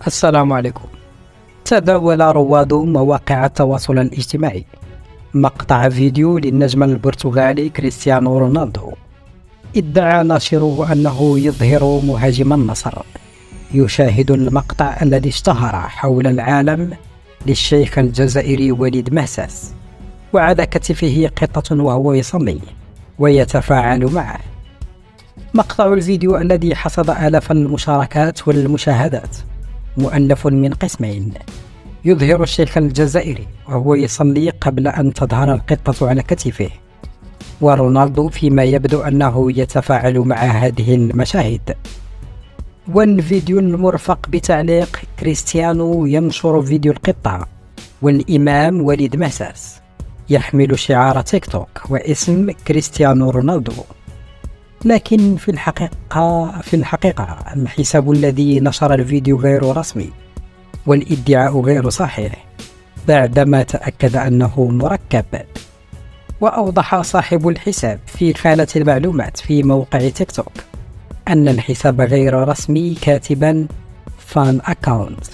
السلام عليكم. تداول رواد مواقع التواصل الاجتماعي مقطع فيديو للنجم البرتغالي كريستيانو رونالدو. ادعى ناشره أنه يظهر مهاجم النصر. يشاهد المقطع الذي اشتهر حول العالم للشيخ الجزائري وليد مهساس، وعلى كتفه قطة وهو يصلي ويتفاعل معه. مقطع الفيديو الذي حصد آلاف المشاركات والمشاهدات مؤلف من قسمين. يظهر الشيخ الجزائري وهو يصلي قبل أن تظهر القطة على كتفه، ورونالدو فيما يبدو أنه يتفاعل مع هذه المشاهد. والفيديو المرفق بتعليق كريستيانو ينشر فيديو القطة، والإمام وليد مهساس يحمل شعار تيك توك واسم كريستيانو رونالدو. لكن في الحقيقة الحساب الذي نشر الفيديو غير رسمي، والادعاء غير صحيح بعدما تأكد أنه مركب. وأوضح صاحب الحساب في خانة المعلومات في موقع تيك توك أن الحساب غير رسمي، كاتبا فان أكاونت.